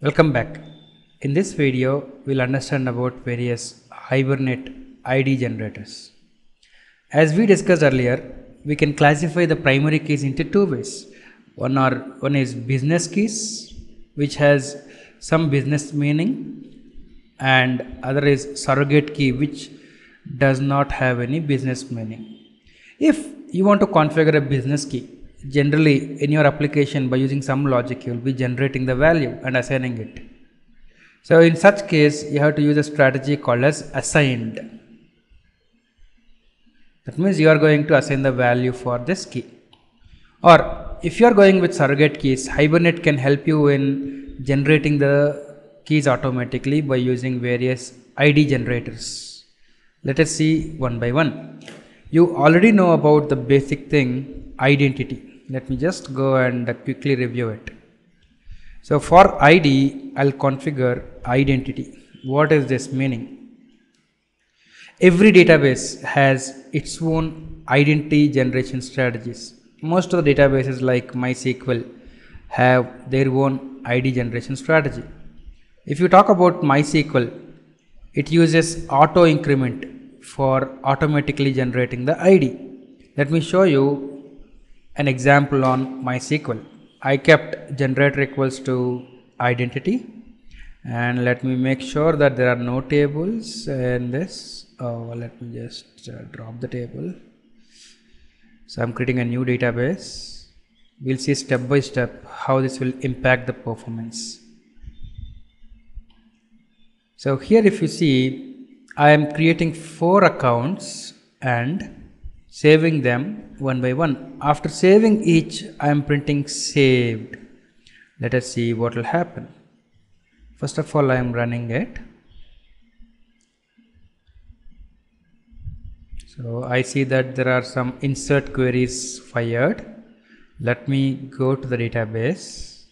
Welcome back. In this video, we'll understand about various Hibernate ID generators. As we discussed earlier, we can classify the primary keys into two ways. One is business keys, which has some business meaning, and other is surrogate key, which does not have any business meaning. If you want to configure a business key, generally in your application by using some logic you will be generating the value and assigning it. So in such case you have to use a strategy called as assigned. That means you are going to assign the value for this key. Or if you are going with surrogate keys, Hibernate can help you in generating the keys automatically by using various ID generators. Let us see one by one. You already know about the basic thing, identity. Let me just go and quickly review it. So for ID, I'll configure identity. What is this meaning? Every database has its own identity generation strategies. Most of the databases like MySQL have their own ID generation strategy. If you talk about MySQL, it uses auto increment for automatically generating the ID. Let me show you an example on MySQL. I kept generator equals to identity, and let me make sure that there are no tables in this. Let me just drop the table. So I'm creating a new database. We'll see step by step how this will impact the performance. So here if you see, I am creating 4 accounts and saving them one by one. After saving each, I am printing saved. Let us see what will happen. First of all, I am running it. So I see that there are some insert queries fired. Let me go to the database.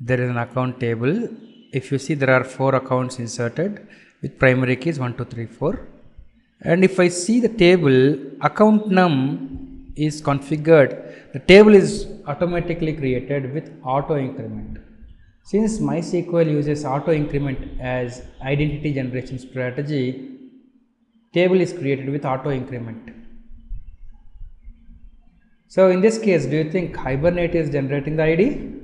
There is an account table. If you see, there are 4 accounts inserted with primary keys 1, 2, 3, 4. And if I see the table, account num is configured. The table is automatically created with auto increment. Since MySQL uses auto increment as identity generation strategy, table is created with auto increment. So in this case, do you think Hibernate is generating the ID?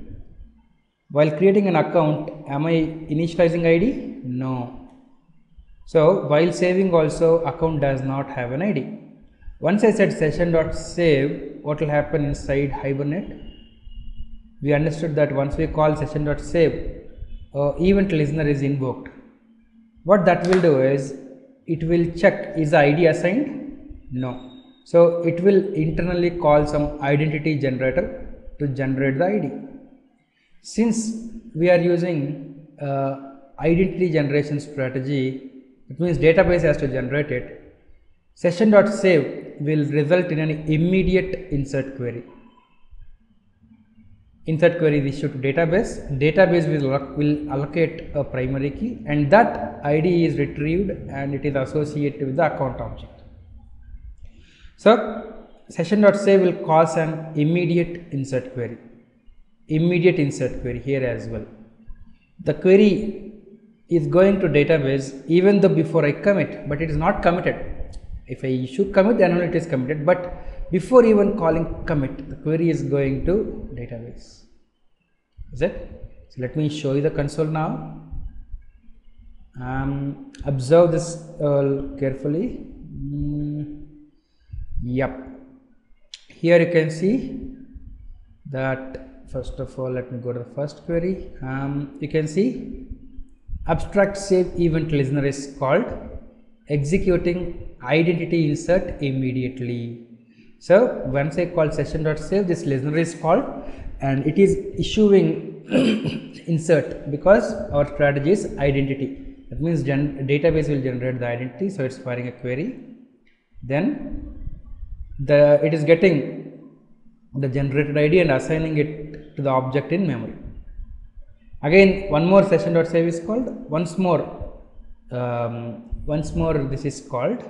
While creating an account, am I initializing ID? No. So while saving also, account does not have an ID. Once I said session.save, what will happen inside Hibernate? We understood that once we call session.save, event listener is invoked. What that will do is, it will check, is the ID assigned? No. So it will internally call some identity generator to generate the ID. Since we are using identity generation strategy, it means database has to generate it. Session.save will result in an immediate insert query. Insert query is issued to database. Database will allocate a primary key, and that ID is retrieved and it is associated with the account object. So session.save will cause an immediate insert query. Immediate insert query here as well. The query is going to database even though before I commit, but it is not committed. If I issue commit, then only it is committed, but before even calling commit, the query is going to database. Is it? So let me show you the console now. Observe this carefully. Yep. Here you can see that, first of all, let me go to the first query. You can see abstract save event listener is called, executing identity insert immediately. So once I call session.save, this listener is called and it is issuing insert because our strategy is identity. That means database will generate the identity, so it's firing a query. Then it is getting the generated ID and assigning it to the object in memory. Again, one more session.save is called, once more this is called.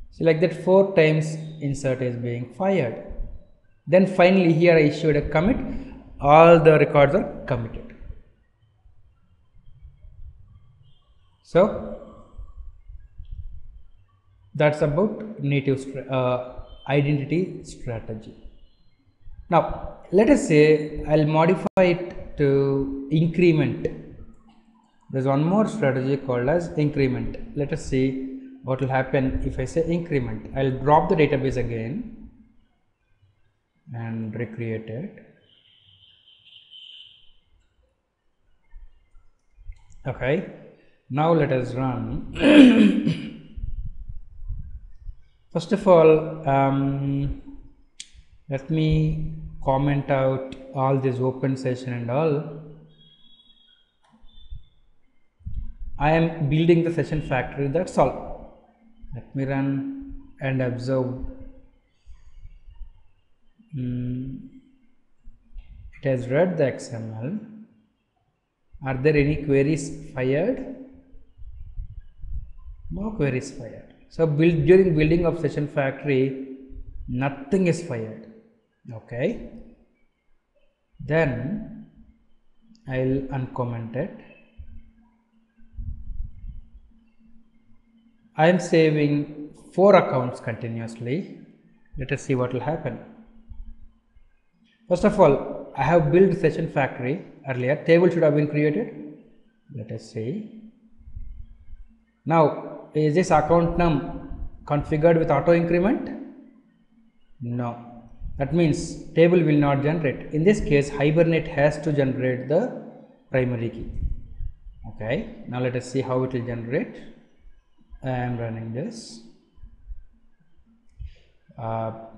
So like that 4 times insert is being fired. Then finally here I issued a commit, all the records are committed. So that's about native identity strategy. Now let us say I'll modify it to increment. There's one more strategy called as increment. Let us see what will happen if I say increment. I'll drop the database again and recreate it. Okay, now let us run. First of all, let me comment out all this open session and all. I am building the session factory, that's all. Let me run and observe. It has read the XML. Are there any queries fired? No queries fired. So during building of session factory, nothing is fired. Okay. Then I'll uncomment it. I am saving 4 accounts continuously. Let us see what will happen. First of all, I have built session factory earlier. Table should have been created. Let us see. Now, is this account num configured with auto increment? No. That means table will not generate. In this case, Hibernate has to generate the primary key. Okay. Now let us see how it will generate. I am running this.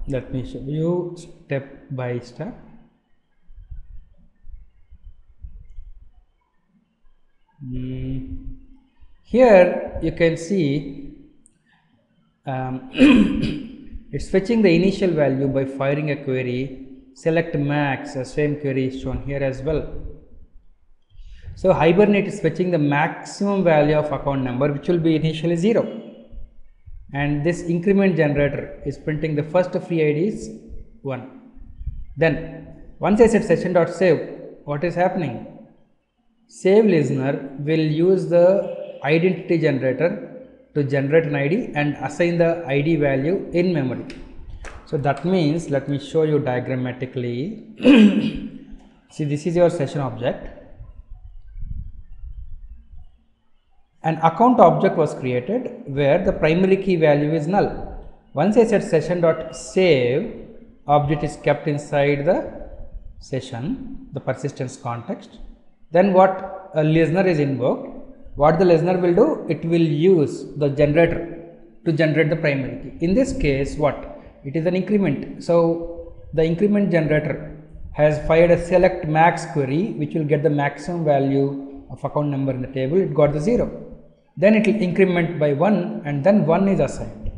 Let me show you step by step. Here you can see it's fetching the initial value by firing a query. Select max, the same query is shown here as well. So Hibernate is fetching the maximum value of account number, which will be initially 0, and this increment generator is printing the first free ID is 1. Then once I set session.save, what is happening? Save listener will use the identity generator to generate an ID and assign the ID value in memory. So that means, let me show you diagrammatically. See, this is your session object. An account object was created where the primary key value is null. Once I set session.save, object is kept inside the session, the persistence context. Then what a listener is invoked. What the listener will do? It will use the generator to generate the primary key. In this case, what? It is an increment. So the increment generator has fired a select max query, which will get the maximum value of account number in the table. It got the 0. Then it will increment by 1, and then 1 is assigned.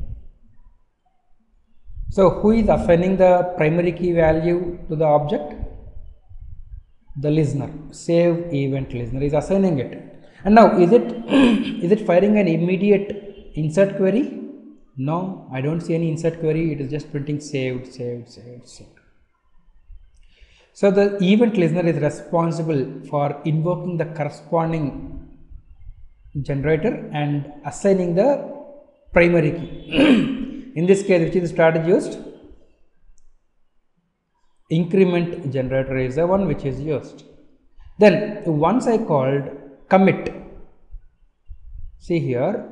So who is assigning the primary key value to the object? The listener. Save event listener is assigning it. And now is it firing an immediate insert query? No, I don't see any insert query. It is just printing saved. So the event listener is responsible for invoking the corresponding generator and assigning the primary key. In this case, which is the strategy used? Increment generator is the one which is used. Then once I called commit, see here,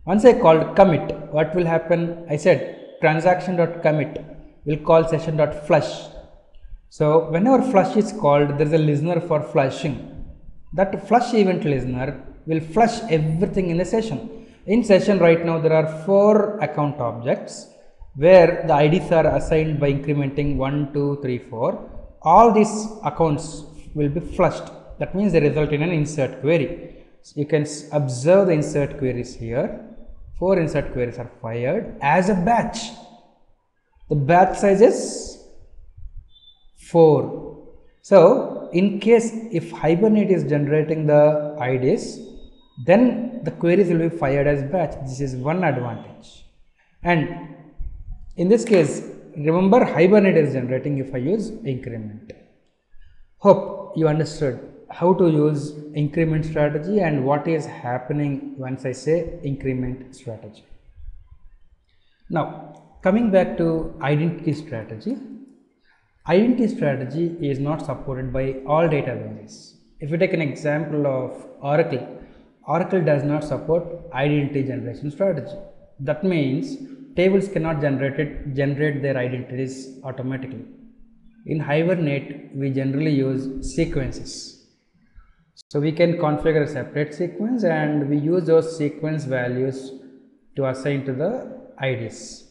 once I called commit, what will happen? I said transaction.commit will call session.flush. So whenever flush is called, there is a listener for flushing. That flush event listener will flush everything in the session. In session right now there are 4 account objects where the IDs are assigned by incrementing 1, 2, 3, 4. All these accounts will be flushed. That means they result in an insert query. So you can observe the insert queries here. 4 insert queries are fired as a batch. The batch size is 4. So in case if Hibernate is generating the IDs, then the queries will be fired as batch. This is one advantage. And in this case, remember Hibernate is generating if I use increment. Hope you understood how to use increment strategy and what is happening once I say increment strategy. Now coming back to identity strategy. Identity strategy is not supported by all databases. If you take an example of Oracle, Oracle does not support identity generation strategy. That means tables cannot generate their identities automatically. In Hibernate, we generally use sequences. So we can configure a separate sequence and we use those sequence values to assign to the IDs.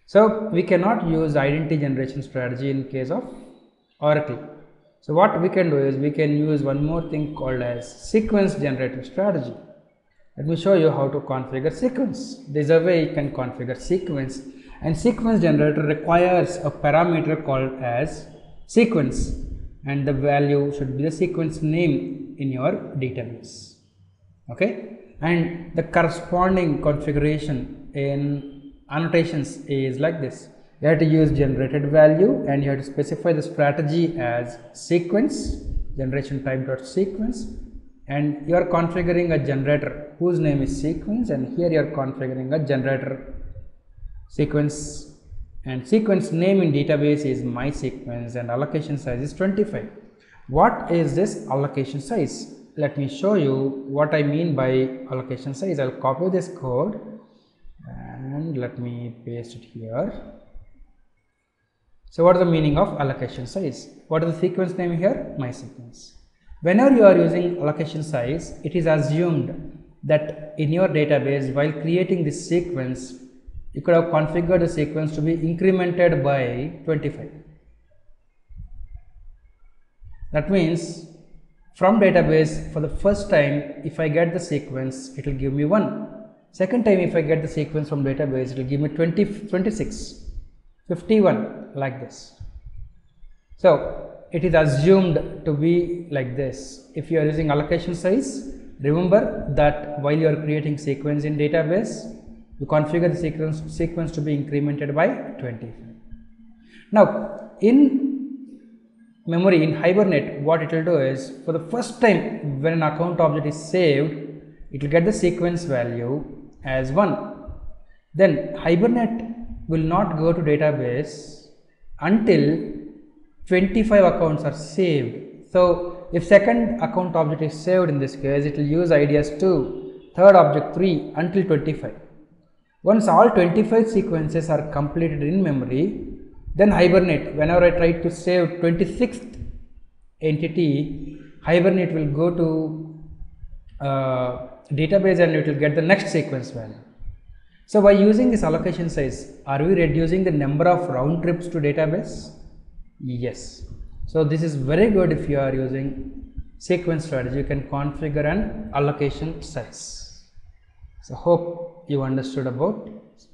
So we cannot use identity generation strategy in case of Oracle. So what we can do is we can use one more thing called as sequence generator strategy. Let me show you how to configure sequence. This is a way you can configure sequence, and sequence generator requires a parameter called as sequence, and the value should be the sequence name in your database. Okay, and the corresponding configuration in annotations is like this. You have to use generated value and you have to specify the strategy as sequence generation type dot sequence, and you are configuring a generator whose name is sequence, and here you are configuring a generator sequence, and sequence name in database is my sequence, and allocation size is 25. What is this allocation size? Let me show you what I mean by allocation size. I'll copy this code and let me paste it here. So what is the meaning of allocation size? What is the sequence name here? My sequence. Whenever you are using allocation size, it is assumed that in your database, while creating this sequence, you could have configured the sequence to be incremented by 25. That means from database, for the first time, if I get the sequence, it will give me 1. Second time, if I get the sequence from database, it will give me 20, 26, 51, like this. So it is assumed to be like this. If you are using allocation size, remember that while you are creating sequence in database, you configure the sequence to be incremented by 25. Now in memory, in Hibernate, what it will do is, for the first time when an account object is saved, it will get the sequence value as 1. Then Hibernate will not go to database until 25 accounts are saved. So if second account object is saved, in this case it will use ID as 2, third object 3 until 25. Once all 25 sequences are completed in memory, then Hibernate, whenever I try to save 26th entity, Hibernate will go to database and it will get the next sequence value. So by using this allocation size, are we reducing the number of round trips to database? Yes. So this is very good. If you are using sequence strategy, you can configure an allocation size. So hope you understood about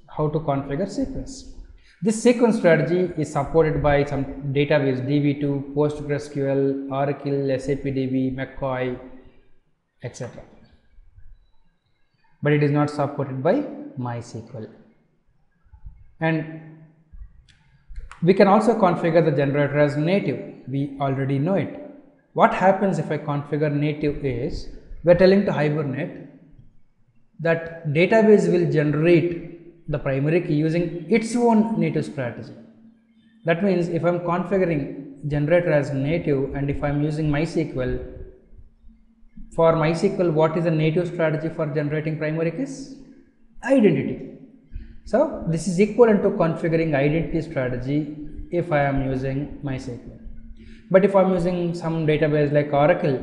how to configure sequence. This sequence strategy is supported by some database, DB2, PostgreSQL, Oracle, SAPDB, McCoy, etc. But it is not supported by MySQL. And we can also configure the generator as native. We already know it. What happens if I configure native is, we are telling to Hibernate that database will generate the primary key using its own native strategy. That means if I am configuring generator as native and if I am using MySQL, for MySQL, what is the native strategy for generating primary keys? Identity. So this is equivalent to configuring identity strategy if I am using MySQL. But if I am using some database like Oracle,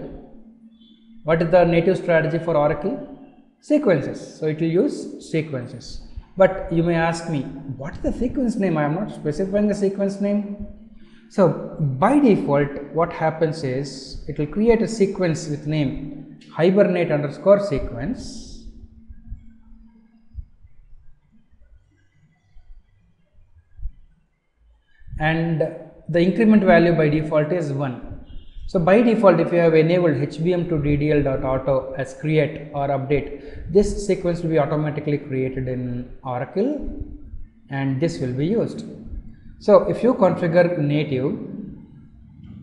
what is the native strategy for Oracle? Sequences. So it will use sequences. But you may ask me, what is the sequence name? I am not specifying the sequence name. So by default, what happens is it will create a sequence with name Hibernate underscore sequence. And the increment value by default is 1. So by default, if you have enabled hbm2ddl.auto as create or update, this sequence will be automatically created in Oracle and this will be used. So if you configure native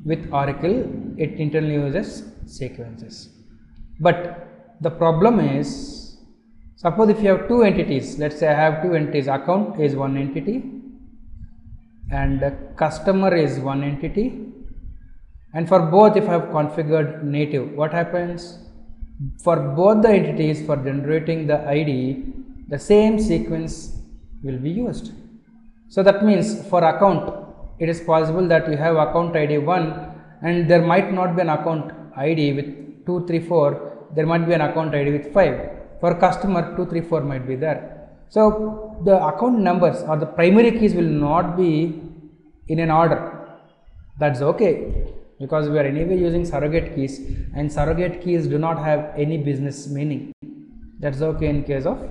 with Oracle, it internally uses sequences. But the problem is, suppose if you have two entities, let's say I have two entities, account is one entity and customer is one entity, and for both if I have configured native, what happens? For both the entities, for generating the ID, the same sequence will be used. So that means for account, it is possible that you have account ID 1 and there might not be an account ID with 2, 3, 4, there might be an account ID with 5. For customer, 2, 3, 4 might be there. So the account numbers or the primary keys will not be in an order. That's okay, because we are anyway using surrogate keys, and surrogate keys do not have any business meaning. That's okay in case of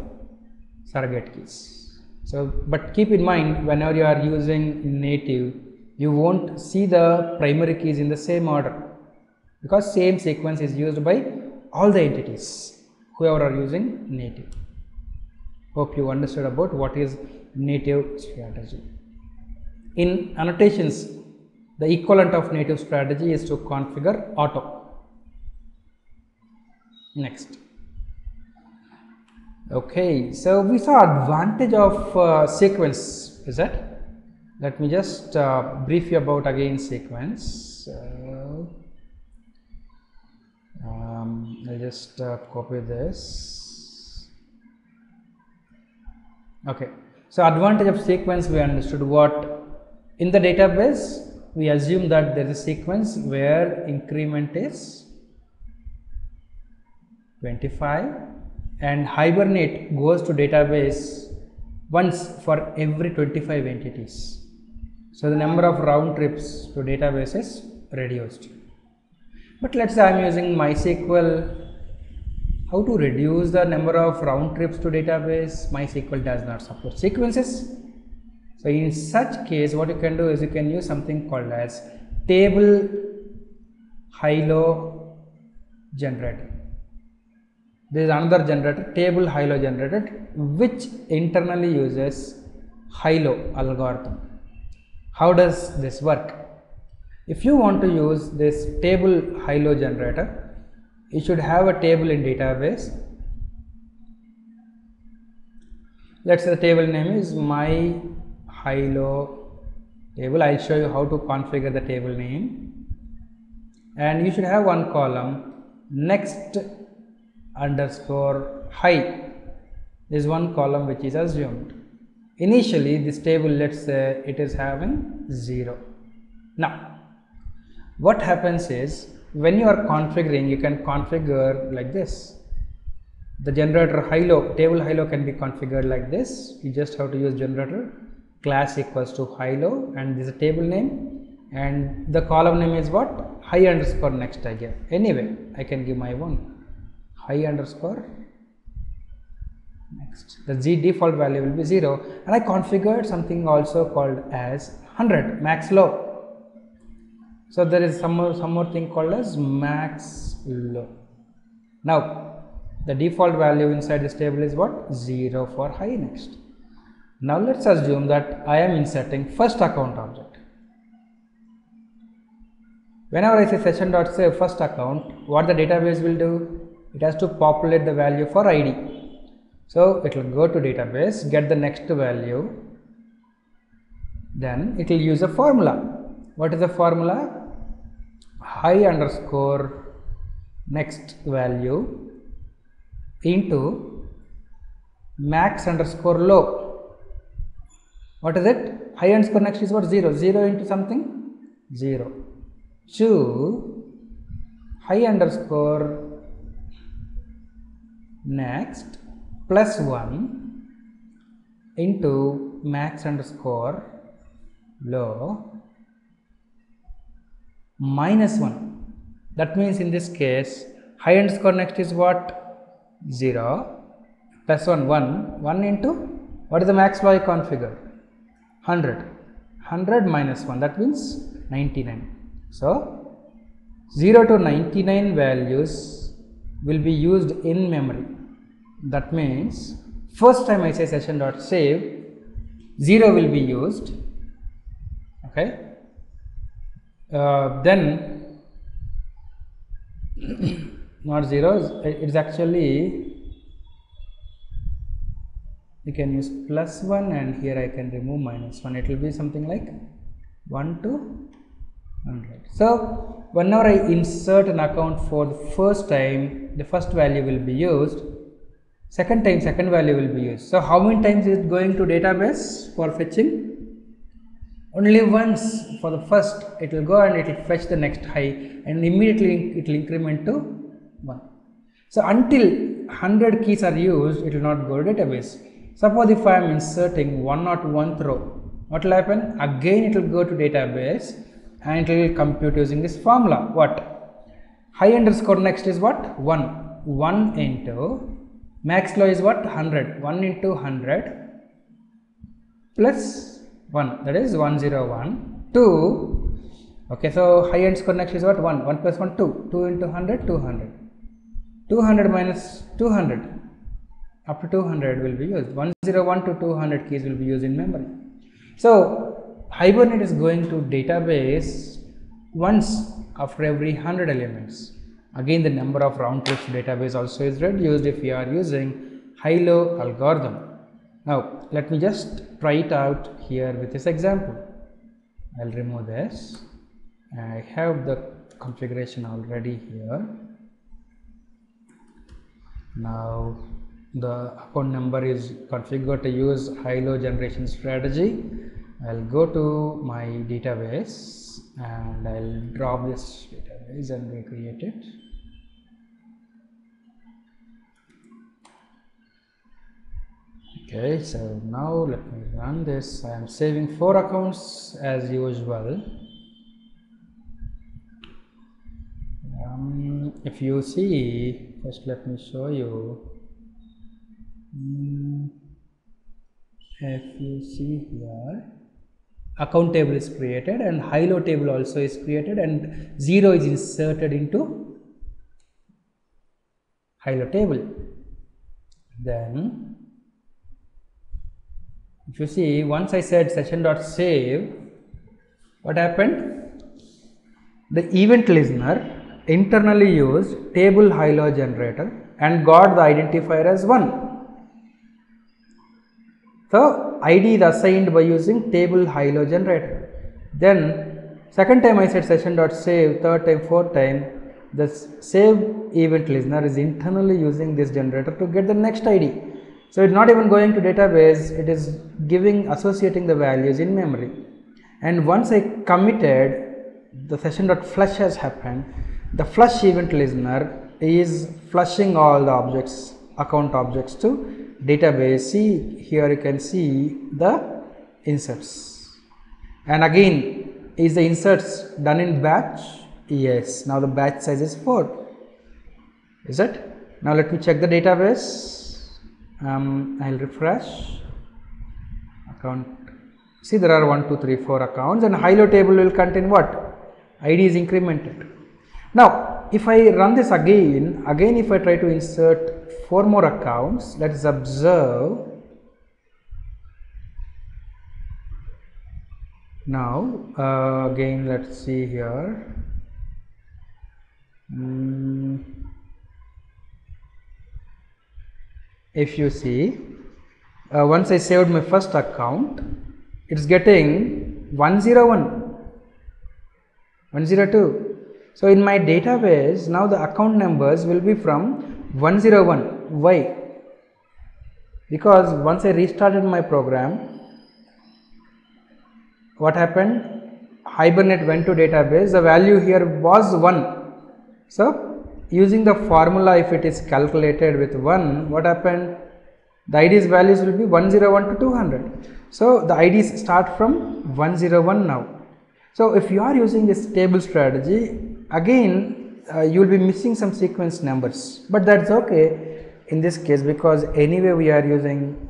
surrogate keys. So, but keep in mind, whenever you are using native, you won't see the primary keys in the same order, because same sequence is used by all the entities whoever are using native. Hope you understood about what is native strategy. In annotations, the equivalent of native strategy is to configure auto. Next. Okay, so we saw advantage of sequence, is it? Let me just brief you about again sequence. I'll just copy this. Okay, so advantage of sequence, we understood what in the database we assume that there is a sequence where increment is 25 and Hibernate goes to database once for every 25 entities. So the number of round trips to database is reduced. But let's say I am using MySQL. How to reduce the number of round trips to database? MySQL does not support sequences. So in such case, what you can do is you can use something called as table HighLow generator. There is another generator, table HighLow generator, which internally uses HighLow algorithm. How does this work? If you want to use this table HighLow generator, you should have a table in database. Let's say the table name is my HighLow table. I'll show you how to configure the table name. And you should have one column next underscore high. There is one column which is assumed. Initially this table, let's say it is having 0. Now what happens is, when you are configuring, you can configure like this. The generator HighLow, table HighLow can be configured like this. You just have to use generator class equals to HighLow, and this is a table name, and the column name is what? High underscore next I give. Anyway, I can give my own high underscore next. The default value will be 0, and I configured something also called as 100 max low. So there is some more thing called as max low. Now the default value inside this table is what? 0 for high next. Now let's assume that I am inserting first account object. Whenever I say session.save first account, what the database will do? It has to populate the value for ID. So it will go to database, get the next value, then it will use a formula. What is the formula? High underscore next value into max underscore low. What is it? High underscore next is what? 0. 0 into something? 0. To high underscore next plus 1 into max underscore low minus 1. That means in this case, high underscore next is what? 0 plus 1 into what is the max low I configured? 100. 100 minus 1, that means 99. So 0 to 99 values will be used in memory. That means first time I say session.save, 0 will be used, Okay. Then not zeros, it's actually, you can use +1 and here I can remove -1. It will be something like 1 to 100. So whenever I insert an account for the first time, the first value will be used. Second time, second value will be used. So how many times is it going to database for fetching? Only once. For the first, it will go and it will fetch the next high, and immediately it will increment to 1. So until 100 keys are used, it will not go to database. Suppose if I am inserting 101th row, what will happen? Again it will go to database and it will compute using this formula. What? High underscore next is what? 1. 1 into max low is what? 100. 1 into 100 plus 1, that is 101. 2. Okay, so high underscore next is what? 1. 1 plus 1, 2. 2 into 100, 200. 200 minus 200. Up to 200 will be used. 101 to 200 keys will be used in memory. So Hibernate is going to database once after every 100 elements. Again, the number of round trips to database also is reduced if you are using HighLow algorithm. Now let me just try it out here with this example. I'll remove this. I have the configuration already here. Now the account number is configured to use HighLow generation strategy. I'll go to my database and I'll drop this database and recreate it. Okay, so now let me run this. I am saving 4 accounts as usual. If you see, first let me show you. If you see here, account table is created and HighLow table also is created and 0 is inserted into HighLow table. Then if you see, once I said session.save, what happened? The event listener internally used table HighLow generator and got the identifier as 1. So ID is assigned by using table HighLow generator. Then second time I said session.save, third time, fourth time, the save event listener is internally using this generator to get the next ID. So it's not even going to database, it is associating the values in memory. And once I committed, the session.flush has happened. The flush event listener is flushing all the objects, account objects to database. See here, you can see the inserts. And again, is the inserts done in batch? Yes. Now the batch size is 4. Is it? Now let me check the database. I'll refresh account. See, there are 1, 2, 3, 4 accounts, and HighLow table will contain what? ID is incremented. Now if I run this again if I try to insert 4 more accounts, let us observe. Now again, let's see here. If you see, once I saved my first account, it's getting 101, 102. So in my database, now the account numbers will be from 101. Why? Because once I restarted my program, what happened? Hibernate went to database, the value here was 1. So using the formula, if it is calculated with 1, what happened? The ID's values will be 101 to 200. So the IDs start from 101 now. So if you are using this table strategy, again you will be missing some sequence numbers, but that's okay in this case, because anyway we are using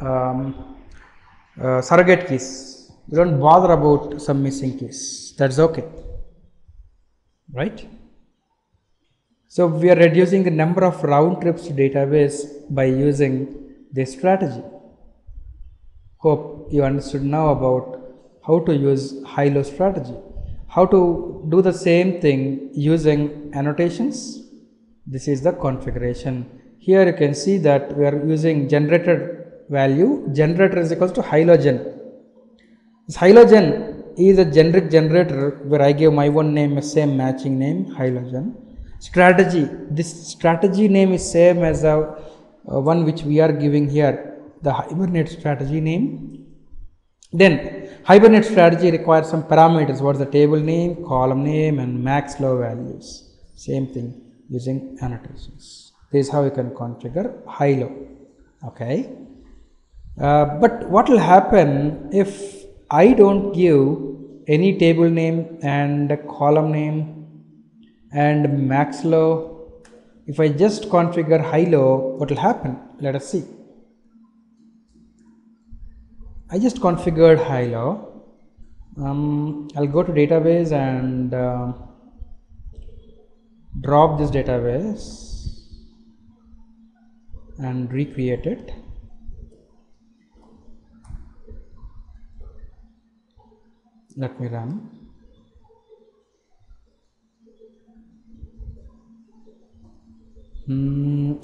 surrogate keys. We don't bother about some missing keys. That's okay, right? So we are reducing the number of round trips to database by using this strategy. Hope you understood now about how to use high-low strategy, how to do the same thing using annotations. This is the configuration. Here you can see that we are using generated value. Generator is equals to HighLow gen. This HighLow gen is a generic generator where I give my own name, a same matching name, HighLow gen. Strategy, this strategy name is same as the one which we are giving here, the Hibernate strategy name. Then Hibernate strategy requires some parameters. What is the table name, column name, and max low values. Same thing using annotations. This is how you can configure HighLow. Okay. But what will happen if I don't give any table name and column name and max low? If I just configure HighLow, what will happen? Let us see. I just configured HighLow. I'll go to database and drop this database and recreate it. Let me run.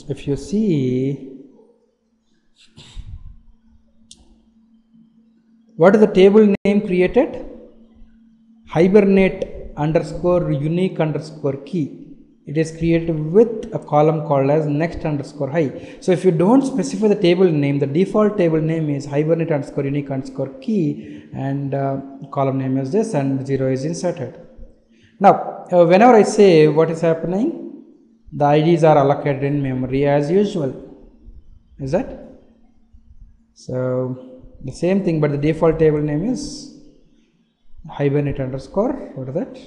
If you see, what is the table name created? Hibernate underscore unique underscore key. It is created with a column called as next underscore high. So if you don't specify the table name, the default table name is Hibernate underscore unique underscore key, and column name is this, and 0 is inserted. Now whenever I save, what is happening? The IDs are allocated in memory as usual. Is that? So the same thing, but the default table name is Hibernate underscore, what is that?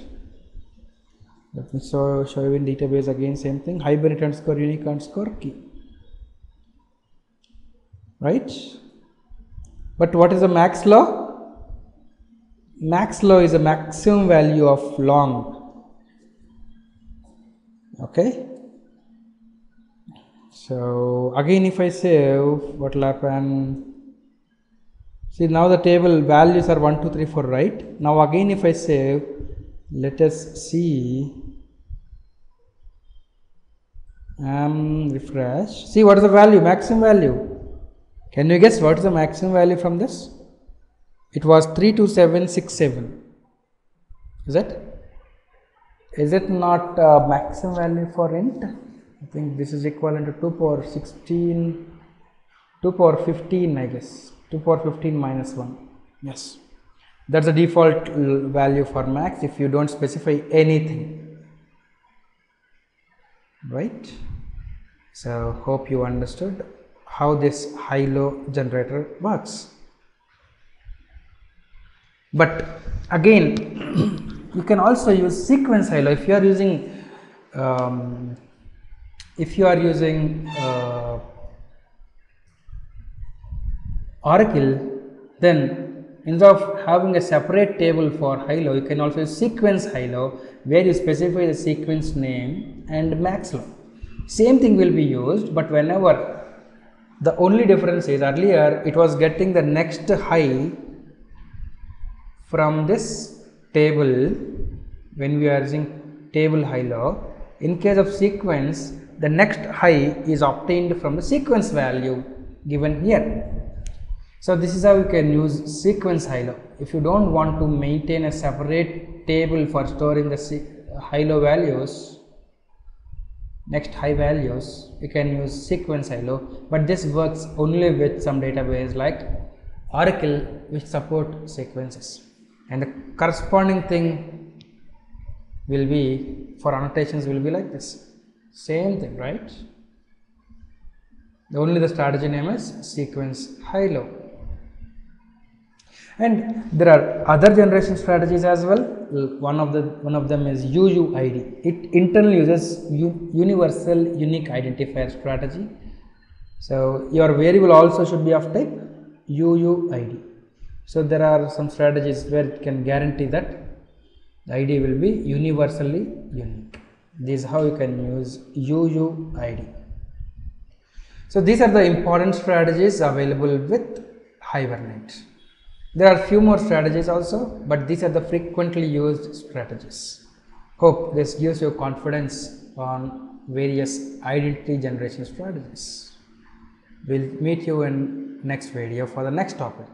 Let me show you in database again, same thing, Hibernate underscore unique underscore key. Right? But what is the max low? Max low is a maximum value of long. Okay. So again, if I save, what will happen? See, now the table values are 1, 2, 3, 4, right? Now again, if I save, let us see, refresh. See, what is the value, maximum value? Can you guess what is the maximum value from this? It was 32767. Is it? Is it not maximum value for int? I think this is equivalent to 2 power 16, 2 power 15, I guess. 2 power 15 minus 1. Yes, that's the default value for max if you don't specify anything, right? So hope you understood how this HighLow generator works. But again, you can also use sequence HighLow if you are using Oracle. Then instead of having a separate table for HighLow, you can also use sequence HighLow, where you specify the sequence name and max low. Same thing will be used, but whenever, the only difference is earlier it was getting the next high from this table when we are using table HighLow. In case of sequence, the next high is obtained from the sequence value given here. So this is how you can use sequence HighLow. If you don't want to maintain a separate table for storing the HighLow values, next high values, you can use sequence HighLow, but this works only with some database like Oracle which support sequences, and the corresponding thing will be for annotations will be like this, same thing, right? Only the strategy name is sequence HighLow. And there are other generation strategies as well. One of them is UUID. It internally uses universal unique identifier strategy. So your variable also should be of type UUID. So there are some strategies where it can guarantee that the ID will be universally unique. This is how you can use UUID. So these are the important strategies available with Hibernate. There are few more strategies also, but these are the frequently used strategies. Hope this gives you confidence on various identity generation strategies. We'll meet you in next video for the next topic.